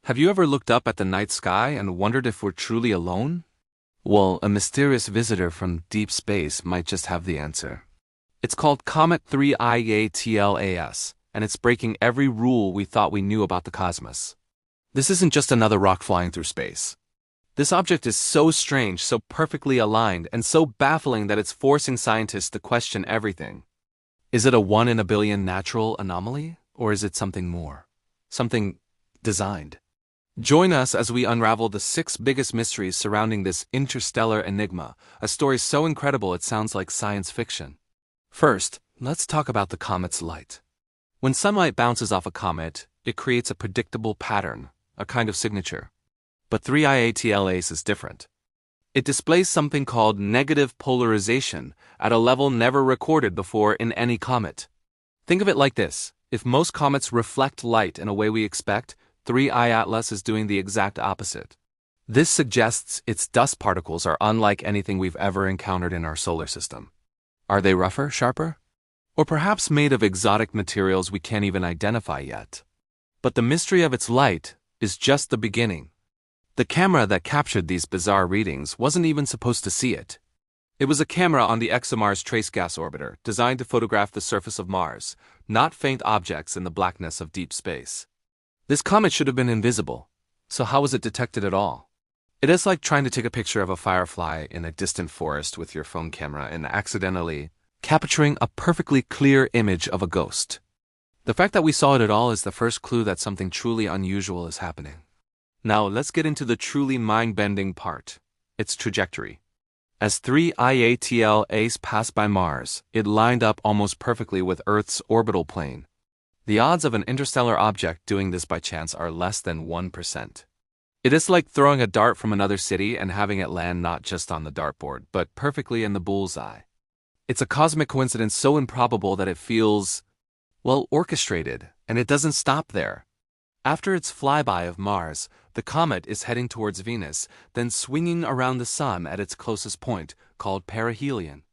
Have you ever looked up at the night sky and wondered if we're truly alone? Well, a mysterious visitor from deep space might just have the answer. It's called Comet 3IATLAS, and it's breaking every rule we thought we knew about the cosmos. This isn't just another rock flying through space. This object is so strange, so perfectly aligned, and so baffling that it's forcing scientists to question everything. Is it a 1 in a billion natural anomaly, or is it something more? Something designed? Join us as we unravel the 6 biggest mysteries surrounding this interstellar enigma, a story so incredible it sounds like science fiction. First, let's talk about the comet's light. When sunlight bounces off a comet, it creates a predictable pattern, a kind of signature. But 3IATLAS is different. It displays something called negative polarization at a level never recorded before in any comet. Think of it like this: if most comets reflect light in a way we expect, 3I Atlas is doing the exact opposite. This suggests its dust particles are unlike anything we've ever encountered in our solar system. Are they rougher, sharper? Or perhaps made of exotic materials we can't even identify yet? But the mystery of its light is just the beginning. The camera that captured these bizarre readings wasn't even supposed to see it. It was a camera on the ExoMars Trace Gas Orbiter, designed to photograph the surface of Mars, not faint objects in the blackness of deep space. This comet should have been invisible, so how was it detected at all? It is like trying to take a picture of a firefly in a distant forest with your phone camera and accidentally capturing a perfectly clear image of a ghost. The fact that we saw it at all is the first clue that something truly unusual is happening. Now let's get into the truly mind-bending part: its trajectory. As 3IATLAS passed by Mars, it lined up almost perfectly with Earth's orbital plane. The odds of an interstellar object doing this by chance are less than 1%. It is like throwing a dart from another city and having it land not just on the dartboard, but perfectly in the bullseye. It's a cosmic coincidence so improbable that it feels, well, orchestrated, and it doesn't stop there. After its flyby of Mars, the comet is heading towards Venus, then swinging around the Sun at its closest point, called perihelion.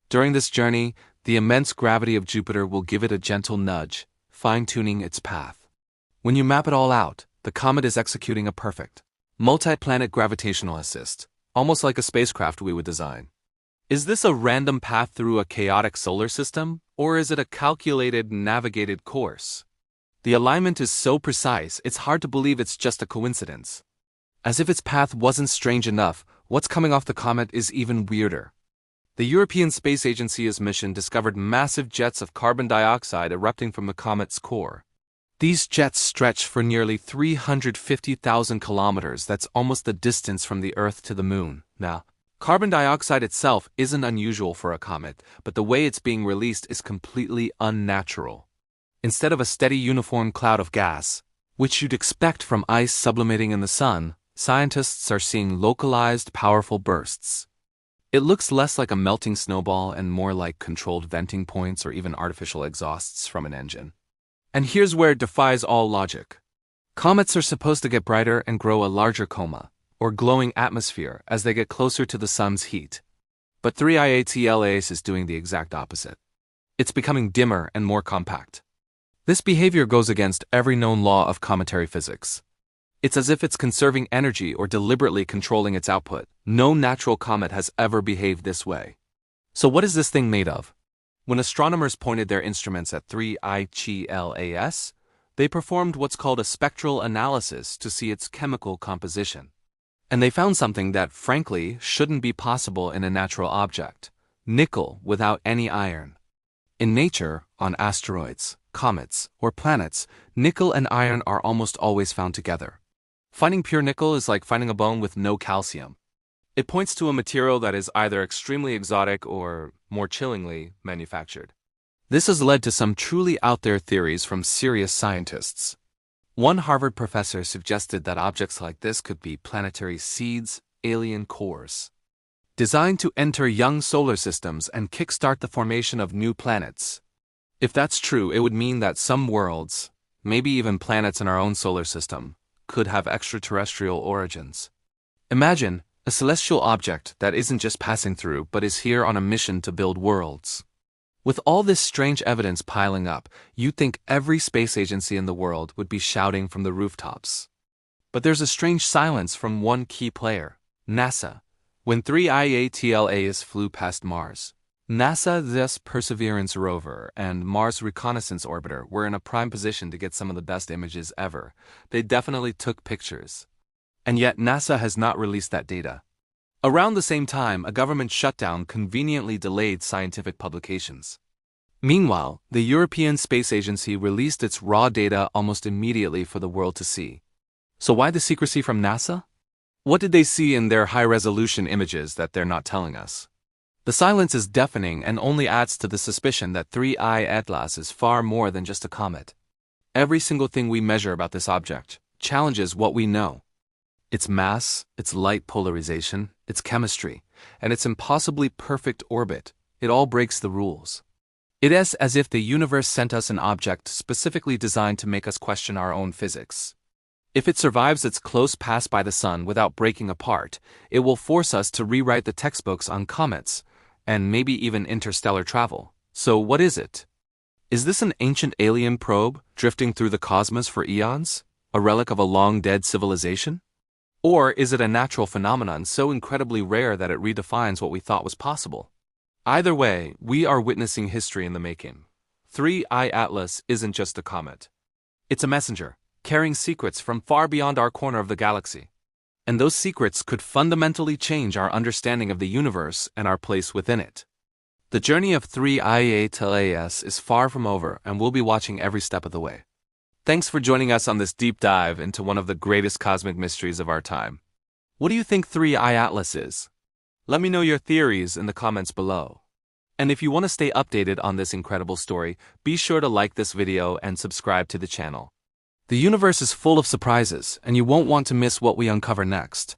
During this journey, the immense gravity of Jupiter will give it a gentle nudge, fine-tuning its path. When you map it all out, the comet is executing a perfect, multi-planet gravitational assist, almost like a spacecraft we would design. Is this a random path through a chaotic solar system, or is it a calculated, navigated course? The alignment is so precise, it's hard to believe it's just a coincidence. As if its path wasn't strange enough, what's coming off the comet is even weirder. The European Space Agency's mission discovered massive jets of carbon dioxide erupting from the comet's core. These jets stretch for nearly 350,000 kilometers. That's almost the distance from the Earth to the Moon. Now, carbon dioxide itself isn't unusual for a comet, but the way it's being released is completely unnatural. Instead of a steady uniform cloud of gas, which you'd expect from ice sublimating in the sun, scientists are seeing localized, powerful bursts. It looks less like a melting snowball and more like controlled venting points or even artificial exhausts from an engine. And here's where it defies all logic. Comets are supposed to get brighter and grow a larger coma, or glowing atmosphere, as they get closer to the sun's heat. But 3IATLAS is doing the exact opposite. It's becoming dimmer and more compact. This behavior goes against every known law of cometary physics. It's as if it's conserving energy or deliberately controlling its output. No natural comet has ever behaved this way. So what is this thing made of? When astronomers pointed their instruments at 3IGLAS, they performed what's called a spectral analysis to see its chemical composition. And they found something that, frankly, shouldn't be possible in a natural object: nickel without any iron. In nature, on asteroids, comets, or planets, nickel and iron are almost always found together. Finding pure nickel is like finding a bone with no calcium. It points to a material that is either extremely exotic or, more chillingly, manufactured. This has led to some truly out-there theories from serious scientists. One Harvard professor suggested that objects like this could be planetary seeds, alien cores, designed to enter young solar systems and kickstart the formation of new planets. If that's true, it would mean that some worlds, maybe even planets in our own solar system, could have extraterrestrial origins. Imagine a celestial object that isn't just passing through, but is here on a mission to build worlds. With all this strange evidence piling up, you'd think every space agency in the world would be shouting from the rooftops. But there's a strange silence from one key player, NASA. When 3IATLAS flew past Mars, NASA's Perseverance rover and Mars Reconnaissance Orbiter were in a prime position to get some of the best images ever. They definitely took pictures. And yet NASA has not released that data. Around the same time, a government shutdown conveniently delayed scientific publications. Meanwhile, the European Space Agency released its raw data almost immediately for the world to see. So why the secrecy from NASA? What did they see in their high-resolution images that they're not telling us? The silence is deafening and only adds to the suspicion that 3I Atlas is far more than just a comet. Every single thing we measure about this object challenges what we know. Its mass, its light polarization, its chemistry, and its impossibly perfect orbit, it all breaks the rules. It is as if the universe sent us an object specifically designed to make us question our own physics. If it survives its close pass by the sun without breaking apart, it will force us to rewrite the textbooks on comets, and maybe even interstellar travel. So what is it? Is this an ancient alien probe drifting through the cosmos for eons? A relic of a long-dead civilization? Or is it a natural phenomenon so incredibly rare that it redefines what we thought was possible? Either way, we are witnessing history in the making. 3I Atlas isn't just a comet. It's a messenger, carrying secrets from far beyond our corner of the galaxy. And those secrets could fundamentally change our understanding of the universe and our place within it. The journey of 3I Atlas is far from over, and we'll be watching every step of the way. Thanks for joining us on this deep dive into one of the greatest cosmic mysteries of our time. What do you think 3I Atlas is? Let me know your theories in the comments below. And if you want to stay updated on this incredible story, be sure to like this video and subscribe to the channel. The universe is full of surprises, and you won't want to miss what we uncover next.